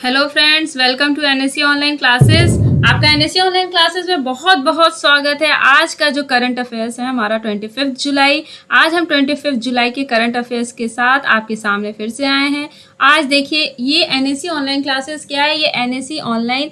Hello friends, welcome to NSC online classes. आपका NSC online classes में बहुत बहुत स्वागत है। आज का जो करंट अफेयर्स है हमारा 25 जुलाई। आज हम 25 जुलाई के करंट अफेयर्स के साथ आपके सामने फिर से आए हैं। आज देखिए, ये एनएससी ऑनलाइन क्लासेस क्या है, ये एनएससी ऑनलाइन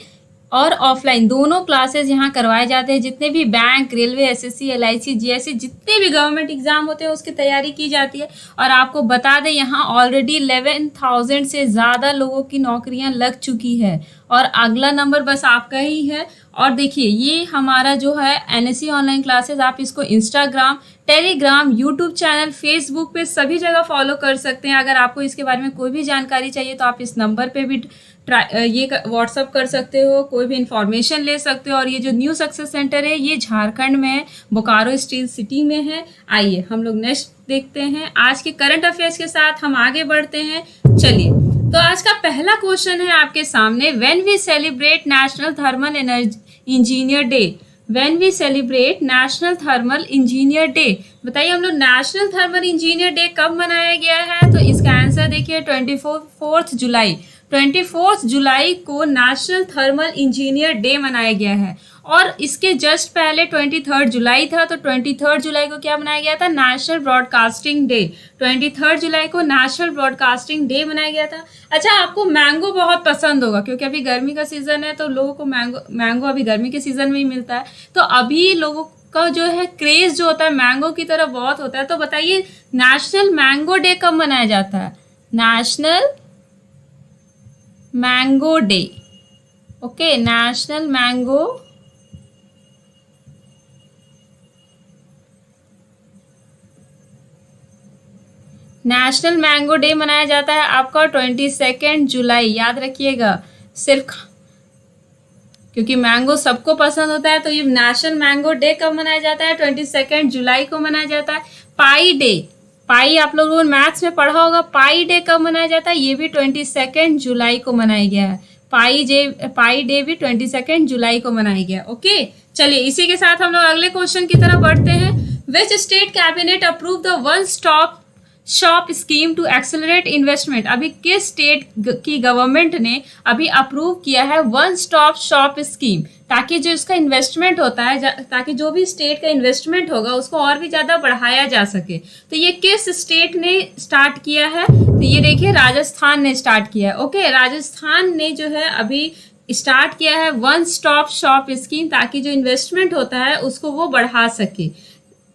और ऑफलाइन दोनों क्लासेस यहाँ करवाए जाते हैं। जितने भी bank, railway, SSC, LIC, GSC, जितने भी गवर्नमेंट एग्जाम होते हैं उसकी तैयारी की जाती है। और आपको बता दें, यहाँ ऑलरेडी 11,000 से ज़्यादा लोगों की नौकरियां लग चुकी है और अगला नंबर बस आपका ही है। और देखिए, ये हमारा जो है एनएससी ऑनलाइन क्लासेस, आप इसको Instagram, Telegram, YouTube channel, Facebook पे सभी जगह फॉलो कर सकते हैं। अगर आपको इसके बारे में कोई भी जानकारी चाहिए तो आप इस नंबर पे भी ये व्हाट्सअप कर सकते हो, कोई भी इंफॉर्मेशन ले सकते हो। और ये जो न्यू सक्सेस सेंटर है ये झारखंड में है, बोकारो स्टील सिटी में है। आइए हम लोग नेक्स्ट देखते हैं। आज के करंट अफेयर्स के साथ हम आगे बढ़ते हैं। चलिए, तो आज का पहला क्वेश्चन है आपके सामने, when we celebrate national thermal engineer day. When we celebrate national thermal engineer day, बताइए हम लोग नेशनल थर्मल इंजीनियर डे कब मनाया गया है? तो इसका आंसर देखिए 24 जुलाई। 24 जुलाई को नेशनल थर्मल इंजीनियर डे मनाया गया है। और इसके जस्ट पहले 23 जुलाई था, तो 23 जुलाई को क्या मनाया गया था? National broadcasting day. 23 जुलाई को नेशनल ब्रॉडकास्टिंग डे मनाया गया था। अच्छा, आपको मैंगो बहुत पसंद होगा क्योंकि अभी गर्मी का सीजन है, तो लोगों को मैंगो अभी गर्मी के सीजन में ही मिलता है। तो अभी लोगों का जो है क्रेज जो होता है मैंगो की तरफ बहुत होता है। तो बताइए, नेशनल मैंगो डे कब मनाया जाता है? National mango day. Okay, national mango national mango day मनाया जाता है आपका 22 जुलाई। याद रखिएगा, सिर्फ क्योंकि मैंगो सबको पसंद होता है, तो ये नेशनल मैंगो डे कब मनाया जाता है? 22 जुलाई को मनाया जाता है। पाई डे, पाई आप लोगों ने मैथ्स में पढ़ा होगा। पाई डे कब मनाया जाता है? ये भी 22 जुलाई को मनाया गया है। पाई डे भी 22 जुलाई को मनाया गया। ओके, चलिए इसी के साथ हम लोग अगले क्वेश्चन की तरफ बढ़ते हैं। Which state cabinet approve the one stop shop scheme to accelerate investment? अभी किस स्टेट की गवर्नमेंट ने अभी अप्रूव किया है वन स्टॉप शॉप स्कीम, ताकि जो इसका इन्वेस्टमेंट होता है, ताकि जो भी स्टेट का इन्वेस्टमेंट होगा उसको और भी ज़्यादा बढ़ाया जा सके। तो ये किस स्टेट ने स्टार्ट किया है? तो ये देखिए, राजस्थान ने स्टार्ट किया है। ओके, राजस्थान ने जो है अभी स्टार्ट किया है वन स्टॉप शॉप स्कीम, ताकि जो इन्वेस्टमेंट होता है उसको वो बढ़ा सके।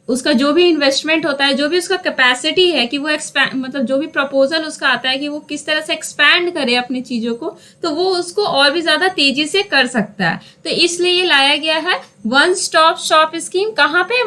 उसका जो भी इन्वेस्टमेंट होता है, जो भी उसका कैपेसिटी है कि वो एक्सपैंड, मतलब जो भी प्रपोजल उसका आता है कि वो किस तरह से एक्सपैंड करे अपनी चीज़ों को, तो वो उसको और भी ज़्यादा तेजी से कर सकता है। तो इसलिए ये लाया गया है वन स्टॉप शॉप स्कीम। कहाँ पे?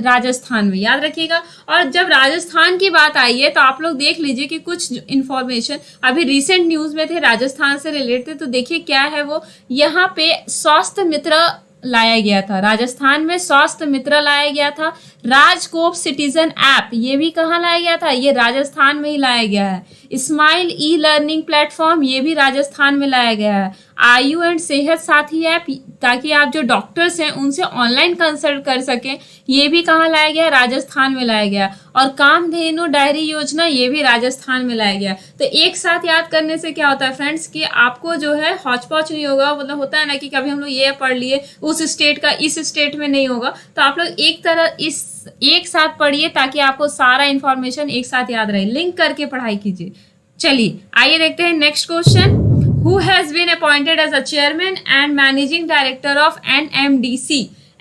राजस्थान में, याद रखिएगा। और जब राजस्थान की बात आई है तो आप लोग देख लीजिए कि कुछ इन्फॉर्मेशन अभी रिसेंट न्यूज़ में थे राजस्थान से रिलेटेड। तो देखिए क्या है वो, यहाँ पे स्वास्थ्य मित्र लाया गया था। राजस्थान में स्वास्थ्य मित्र लाया गया था। राजकोप सिटीजन ऐप, ये भी कहाँ लाया गया था? ये राजस्थान में ही लाया गया है। स्माइल ई लर्निंग प्लेटफॉर्म, ये भी राजस्थान में लाया गया है। आयु एंड सेहत साथी ऐप, ताकि आप जो डॉक्टर्स हैं उनसे ऑनलाइन कंसल्ट कर सकें, ये भी कहाँ लाया गया? राजस्थान में लाया गया। और कामधेनु डायरी योजना, ये भी राजस्थान में लाया गया। तो एक साथ याद करने से क्या होता है फ्रेंड्स, कि आपको जो है हौच पौच नहीं होगा। मतलब होता है ना कि कभी हम लोग ये पढ़ लिए उस स्टेट का इस स्टेट में नहीं होगा। तो आप लोग एक साथ पढ़िए ताकि आपको सारा इंफॉर्मेशन एक साथ याद रहे। लिंक करके पढ़ाई कीजिए। चलिए आइए देखते हैं next question. Who has been appointed as a chairman and managing director of NMDC?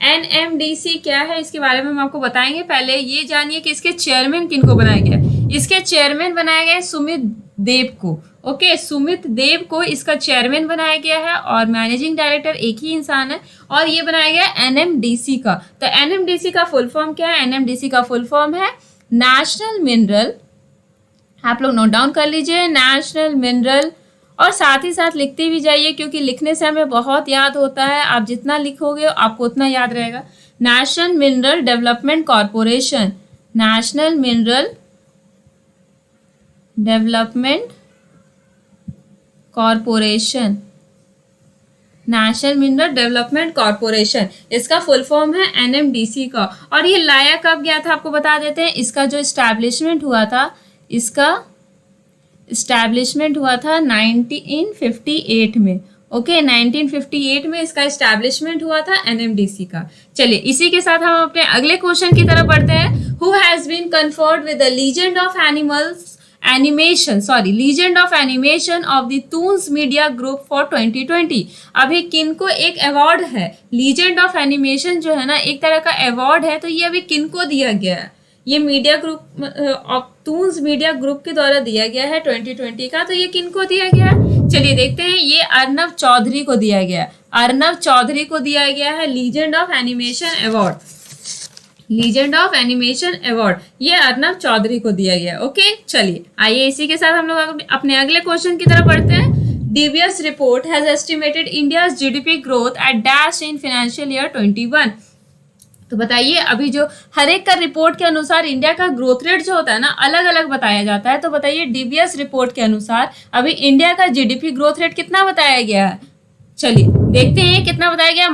NMDC क्या है, इसके बारे में हम आपको बताएंगे। पहले ये जानिए कि इसके चेयरमैन किनको बनाया गया। इसके चेयरमैन बनाया गया है सुमित देव को। ओके, सुमित देव को इसका चेयरमैन बनाया गया है। और मैनेजिंग डायरेक्टर एक ही इंसान है, और ये बनाया गया है NMDC का। तो NMDC का फुल फॉर्म क्या है? NMDC का फुल फॉर्म है नेशनल मिनरल, आप लोग नोट डाउन कर लीजिए, नेशनल मिनरल। और साथ ही साथ लिखते भी जाइए, क्योंकि लिखने से हमें बहुत याद होता है। आप जितना लिखोगे आपको उतना याद रहेगा। National mineral development corporation, national mineral development corporation, national mineral development corporation, इसका फुल फॉर्म है NMDC का। और ये लाया कब गया था आपको बता देते हैं। इसका जो इस्टेब्लिशमेंट हुआ था, इसका इस्टेब्लिशमेंट हुआ था 1958 में। ओके 1958 में इसका इस्टेब्लिशमेंट हुआ था एनएमडीसी का। चलिए इसी के साथ हम अपने अगले क्वेश्चन की तरफ बढ़ते हैं। Who has been conferred with the legend of legend of animation of the toons media group for 2020। अभी किनको एक अवार्ड है, लीजेंड ऑफ एनिमेशन जो है ना एक तरह का अवार्ड है, तो ये अभी किनको दिया गया है? ये media group of Toons media group के द्वारा दिया गया है 2020 का। तो ये किनको दिया गया है? चलिए देखते हैं। ये अर्नब चौधरी को दिया गया है। अर्नब चौधरी को दिया गया है legend of animation award. Legend of animation award ये अर्नब चौधरी को दिया गया। ओके चलिए आइए इसी के साथ हम लोग अपने अगले क्वेश्चन की तरफ बढ़ते हैं। DBS report has estimated India's GDP growth at dash in financial year 21। तो बताइए अभी जो हर एक का रिपोर्ट के अनुसार इंडिया का ग्रोथ रेट जो होता है ना अलग अलग बताया जाता है। तो बताइए डीबीएस रिपोर्ट के अनुसार अभी इंडिया का जीडीपी ग्रोथ रेट कितना बताया गया है? चलिए देखते हैं कितना बताया गया।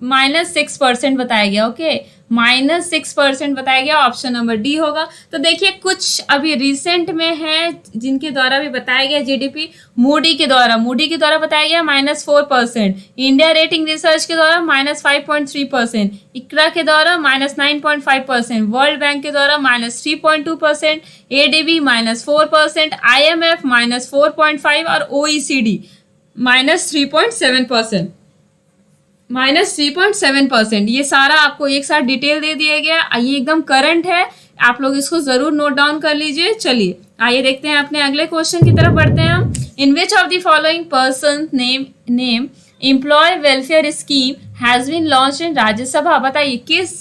-6% बताया गया। ओके -6% बताया गया। ऑप्शन नंबर डी होगा। तो देखिए कुछ अभी रिसेंट में है जिनके द्वारा भी बताया गया जीडीपी। मूडी के द्वारा बताया गया -4%। इंडिया रेटिंग रिसर्च के द्वारा -5.3%। इक्रा के द्वारा -9.5%। वर्ल्ड बैंक के द्वारा -3.2%। एडीबी -4%। IMF -4.5 और OECD -3.7%। -3.7%। ये सारा आपको एक साथ डिटेल दे दिया गया। ये एकदम करंट है, आप लोग इसको जरूर नोट डाउन कर लीजिए। चलिए आइए देखते हैं अपने अगले क्वेश्चन की तरफ बढ़ते हैं हम। In which of the following person name employ welfare scheme has been launch in Rajya Sabha. बताइए किस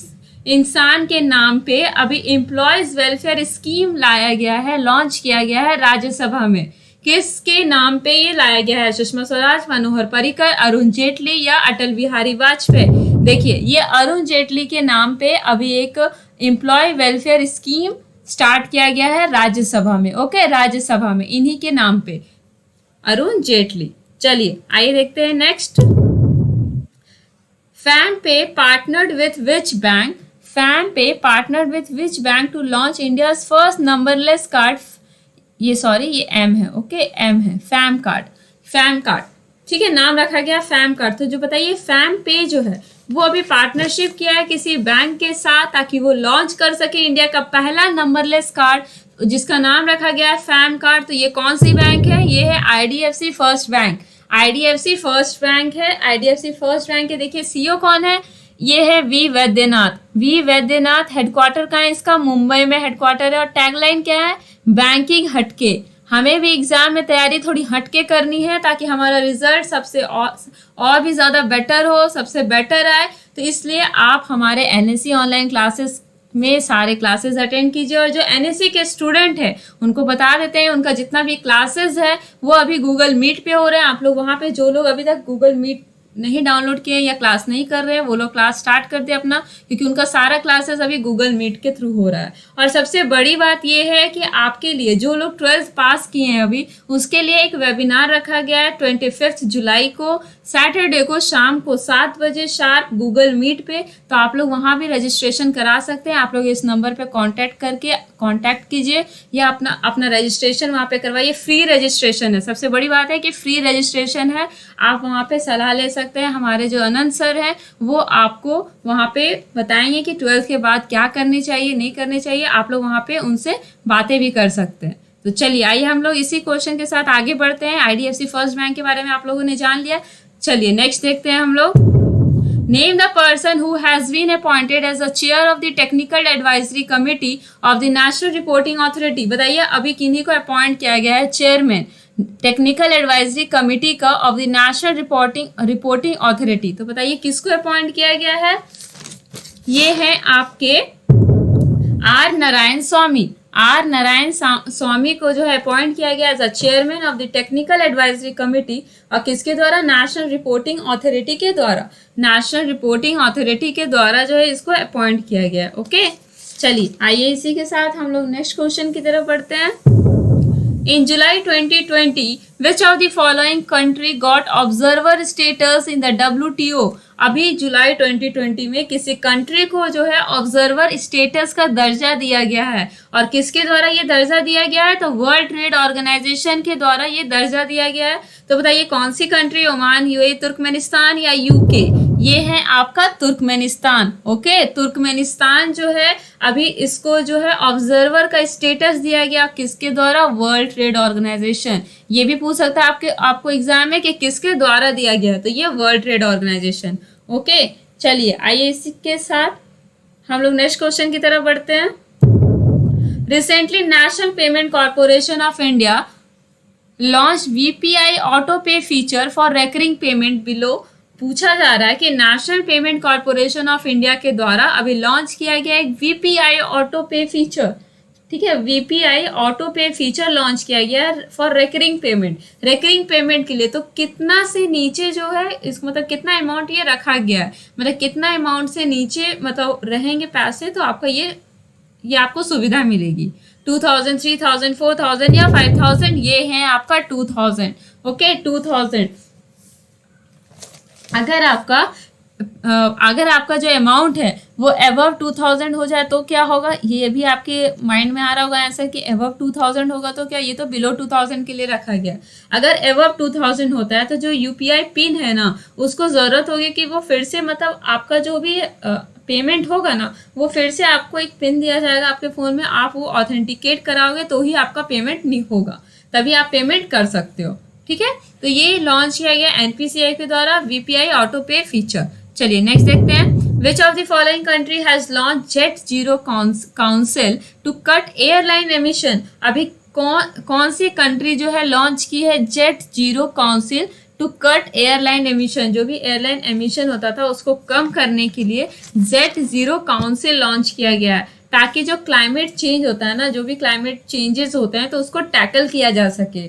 इंसान के नाम पे अभी एम्प्लॉयज वेलफेयर स्कीम लाया गया है, लॉन्च किया गया है राज्यसभा में? किसके नाम पे ये लाया गया है? सुषमा स्वराज, मनोहर पर्रिकर, अरुण जेटली या अटल बिहारी वाजपेयी? देखिए ये अरुण जेटली के नाम पे अभी एक एम्प्लॉय वेलफेयर स्कीम स्टार्ट किया गया है राज्यसभा में। ओके राज्यसभा में इन्हीं के नाम पे अरुण जेटली। चलिए आइए देखते हैं next. FamPay partnered with which bank? FamPay partnered with which bank to launch India's first numberless card? ये एम है। ओके एम है। फैम कार्ड ठीक है, नाम रखा गया फैम कार्ड। तो जो बताइए FamPay जो है वो अभी पार्टनरशिप किया है किसी बैंक के साथ ताकि वो लॉन्च कर सके इंडिया का पहला नंबरलेस कार्ड जिसका नाम रखा गया है फैम कार्ड। तो ये कौन सी बैंक है? ये है IDFC first bank. IDFC first bank है। IDFC फर्स्ट बैंक के देखिए CEO कौन है? ये है वी वैद्यनाथ। हेडक्वार्टर कहाँ है इसका? मुंबई में हेडक्वार्टर है। और टैगलाइन क्या है? बैंकिंग हटके। हमें भी एग्जाम में तैयारी थोड़ी हटके करनी है ताकि हमारा रिजल्ट सबसे और भी ज़्यादा बेटर हो, सबसे बेटर आए। तो इसलिए आप हमारे NSE ऑनलाइन क्लासेस में सारे क्लासेस अटेंड कीजिए। और जो NSE के स्टूडेंट हैं उनको बता देते हैं उनका जितना भी क्लासेस है वो अभी गूगल मीट पे हो रहे हैं। आप लोग वहाँ पे जो लोग अभी तक गूगल मीट नहीं डाउनलोड किए या क्लास नहीं कर रहे हैं वो लोग क्लास स्टार्ट कर दे अपना, क्योंकि उनका सारा क्लासेस अभी गूगल मीट के थ्रू हो रहा है। और सबसे बड़ी बात ये है कि आपके लिए जो लोग 12th पास किए हैं अभी उसके लिए एक वेबिनार रखा गया है 25 जुलाई को सैटरडे को शाम को 7 बजे शार्प गूगल मीट पे। तो आप लोग वहाँ भी रजिस्ट्रेशन करा सकते हैं। आप लोग इस नंबर पे कांटेक्ट कीजिए या अपना रजिस्ट्रेशन वहाँ पे करवाइए। फ्री रजिस्ट्रेशन है। सबसे बड़ी बात है कि फ्री रजिस्ट्रेशन है। आप वहाँ पे सलाह ले सकते हैं। हमारे जो अनंत सर हैं वो आपको वहाँ पे बताएंगे कि 12th के बाद क्या करनी चाहिए नहीं करनी चाहिए। आप लोग वहाँ पे उनसे बातें भी कर सकते हैं। तो चलिए आइए हम लोग इसी क्वेश्चन के साथ आगे बढ़ते हैं। IDFC फर्स्ट बैंक के बारे में आप लोगों ने जान लिया। चलिए नेक्स्ट देखते हैं हम लोग। Name the person who has been appointed as the chair of the technical advisory committee of the national reporting authority. बताइए अभी किन्हीं को अपॉइंट किया गया है चेयरमैन टेक्निकल एडवाइजरी कमिटी का of the national reporting authority? तो बताइए किसको अपॉइंट किया गया है? ये है आपके R नारायण स्वामी को जो है अपॉइंट किया गया as a chairman of the technical advisory committee. और किसके द्वारा? नेशनल रिपोर्टिंग अथॉरिटी के द्वारा। नेशनल रिपोर्टिंग अथॉरिटी के द्वारा जो है इसको अपॉइंट किया गया। ओके चलिए आइए इसी के साथ हम लोग नेक्स्ट क्वेश्चन की तरफ बढ़ते हैं। In July 2020, which of the following country got observer status in the WTO? अभी जुलाई 2020 में किसी कंट्री को जो है ऑब्जर्वर स्टेटस का दर्जा दिया गया है, और किसके द्वारा ये दर्जा दिया गया है? तो वर्ल्ड ट्रेड ऑर्गेनाइजेशन के द्वारा ये दर्जा दिया गया है। तो बताइए कौन सी कंट्री? ओमान, यूएई, तुर्कमेनिस्तान या यूके? ये है आपका तुर्कमेनिस्तान। ओके, तुर्कमेनिस्तान जो है अभी इसको जो है ऑब्जर्वर का स्टेटस दिया गया, किसके द्वारा? World trade organisation. ये भी पूछ सकता है आपको एग्जाम में कि किसके द्वारा दिया गया, तो ये वर्ल्ड ट्रेड ऑर्गेनाइजेशन। ओके, चलिए आइए इसके साथ हम लोग नेक्स्ट क्वेश्चन की तरफ बढ़ते हैं। Recently national payment corporation of India launch VPI auto pay feature for recurring payment below. पूछा जा रहा है कि national payment corporation of India के द्वारा अभी लॉन्च किया गया एक वीपीआई ऑटो पे फीचर। ठीक है, VPI auto pay feature launch किया गया for recurring payment. Recurring payment के लिए तो कितना से नीचे जो है इसको मतलब कितना अमाउंट ये रखा गया है, मतलब कितना अमाउंट से नीचे मतलब रहेंगे पैसे तो आपका ये आपको सुविधा मिलेगी। 2000, 3000, 4000 या 5000, ये है आपका 2000। ओके, 2000। अगर आपका जो अमाउंट है वो अबव 2000 हो जाए तो क्या होगा? ये भी आपके माइंड में आ रहा होगा आंसर कि अबव 2000 होगा तो क्या? ये तो बिलो 2000 के लिए रखा गया। अगर अबव 2000 होता है तो जो यूपीआई पिन है ना, उसको जरूरत होगी कि वो फिर से मतलब आपका जो भी पेमेंट होगा ना, वो फिर से आपको एक पिन दिया जाएगा आपके फ़ोन में, आप वो ऑथेंटिकेट कराओगे तो ही आपका पेमेंट नहीं होगा, तभी आप पेमेंट कर सकते हो। ठीक है, तो ये लॉन्च किया गया एनपीसीआई के द्वारा वीपीआई ऑटो पे फीचर। चलिए नेक्स्ट देखते हैं। Which of the following country has launch jet zero council to cut airline emission. अभी कौन सी कंट्री जो है लॉन्च की है jet zero council to cut airline emission? जो भी एयरलाइन एमिशन होता था उसको कम करने के लिए जेट जीरो काउंसिल लॉन्च किया गया है, ताकि जो क्लाइमेट चेंज होता है ना, जो भी क्लाइमेट चेंजेस होते हैं तो उसको टैकल किया जा सके।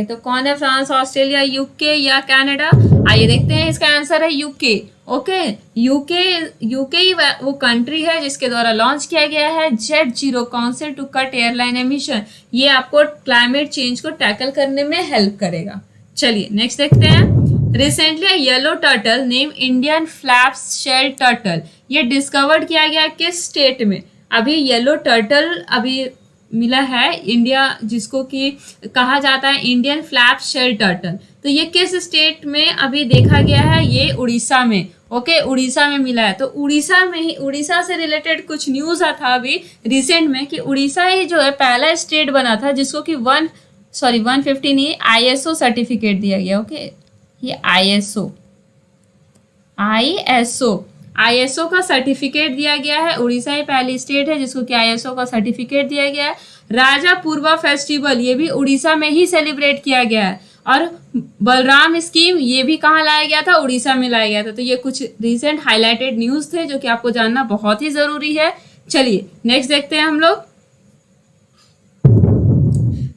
तो कौन है? फ्रांस, ऑस्ट्रेलिया, यूके या कनाडा? आइए देखते हैं, इसका आंसर है यूके। ओके, यूके ही वो कंट्री है जिसके द्वारा लॉन्च किया गया है jet zero council to cut airline emission. ये आपको क्लाइमेट चेंज को टैकल करने में हेल्प करेगा। चलिए नेक्स्ट देखते हैं। Recently yellow turtle name Indian flaps shell turtle, ये डिस्कवर्ड किया गया किस स्टेट में? अभी येलो टर्टल अभी मिला है इंडिया, जिसको कि कहा जाता है इंडियन फ्लैप्स शेल टर्टल। तो ये किस स्टेट में अभी देखा गया है? ये उड़ीसा में। ओके, उड़ीसा में मिला है। तो उड़ीसा से रिलेटेड कुछ न्यूज़ था अभी रिसेंट में कि उड़ीसा ही जो है पहला स्टेट बना था जिसको कि 150 नहीं, आईएसओ सर्टिफिकेट दिया गया। ओके, ये आईएसओ का सर्टिफिकेट दिया गया है। उड़ीसा ही पहली स्टेट है जिसको कि आईएसओ का सर्टिफिकेट दिया गया है। राजा पूर्वा फेस्टिवल ये भी उड़ीसा में ही सेलिब्रेट किया गया है, और बलराम स्कीम ये भी कहाँ लाया गया था? उड़ीसा में लाया गया था। तो ये कुछ रिसेंट हाईलाइटेड न्यूज़ थे जो कि आपको जानना बहुत ही ज़रूरी है। चलिए नेक्स्ट देखते हैं हम लोग।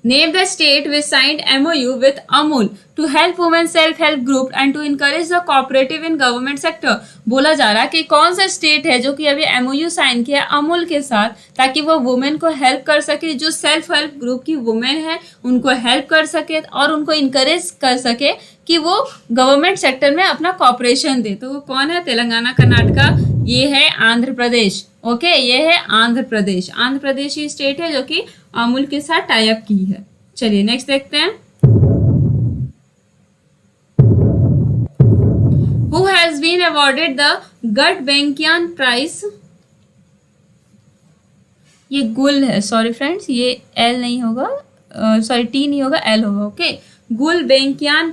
Name the state which signed MOU with Amul to help women self-help group and to encourage the cooperative in government sector। बोला जा रहा है कि कौन सा स्टेट है जो कि अभी MOU साइन किया अमूल के साथ, ताकि वो वुमेन को हेल्प कर सके, जो सेल्फ हेल्प ग्रुप की वुमेन है उनको हेल्प कर सके और उनको इंकरेज कर सके कि वो गवर्नमेंट सेक्टर में अपना कॉपरेशन दे। तो वो कौन है? तेलंगाना, कर्नाटका, ये है आंध्र प्रदेश। ओके, ये है आंध्र प्रदेश ही स्टेट है जो कि अमूल के साथ टाई अप की है। चलिए नेक्स्ट देखते हैं। Who has been awarded the Gulbenkian Prize? ये गुल है, सॉरी फ्रेंड्स, ये एल नहीं होगा, सॉरी टी नहीं होगा, एल होगा। Okay, Gulbenkian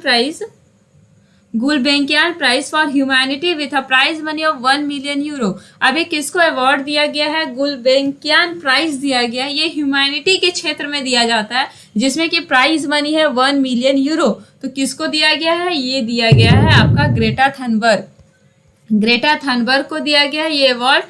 prize for humanity with a prize money of 1 million euro. अभी किसको अवार्ड दिया गया है? गुलबेंकियान प्राइज दिया गया। ये ह्यूमैनिटी के क्षेत्र में दिया जाता है जिसमें कि प्राइज मनी है 1 मिलियन यूरो। तो किसको दिया गया है? ये दिया गया है आपका ग्रेटा थनबर्ग को दिया गया है ये अवार्ड,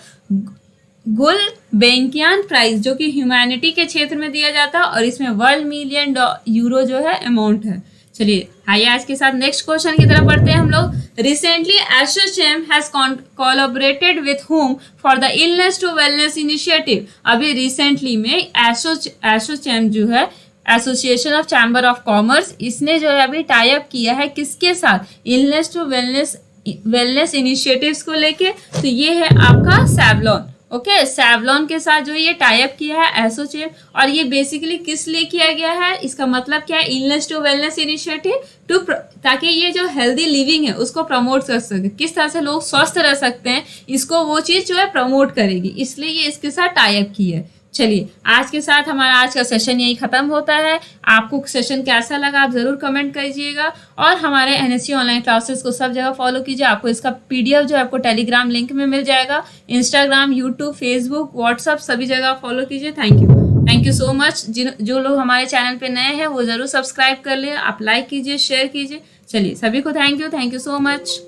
गुलबेंकियान प्राइज, जो कि ह्यूमैनिटी के क्षेत्र में दिया जाता है और इसमें 1 मिलियन यूरो जो है अमाउंट है। चलिए आइए आज के साथ नेक्स्ट क्वेश्चन की तरफ बढ़ते हैं हम लोग। Recently ASSOCHAM has collaborated with home for the illness to wellness initiative. अभी रिसेंटली में एसोचैम जो है, association of chamber of commerce, इसने जो है अभी टाई अप किया है किसके साथ? इलनेस टू वेलनेस इनिशिएटिव्स को लेके। तो ये है आपका सेवलॉन। ओके, सेवलॉन के साथ जो ये टाई अप किया है एसोचैम, और ये बेसिकली किस लिए किया गया है, इसका मतलब क्या है? Illness to wellness initiative to, ताकि ये जो हेल्दी लिविंग है उसको प्रमोट कर सके, किस तरह से लोग स्वस्थ रह सकते हैं, इसको वो चीज़ जो है प्रमोट करेगी, इसलिए ये इसके साथ टाई अप की है। चलिए आज के साथ हमारा आज का सेशन यही खत्म होता है। आपको सेशन कैसा लगा आप ज़रूर कमेंट कीजिएगा, और हमारे एनएससी ऑनलाइन क्लासेस को सब जगह फॉलो कीजिए। आपको इसका पीडीएफ जो है आपको टेलीग्राम लिंक में मिल जाएगा। इंस्टाग्राम, यूट्यूब, फेसबुक, व्हाट्सअप सभी जगह फॉलो कीजिए। Thank you so much. जो लोग हमारे चैनल पे नए हैं वो ज़रूर सब्सक्राइब कर ले, आप लाइक कीजिए, शेयर कीजिए। चलिए सभी को थैंक यू सो मच।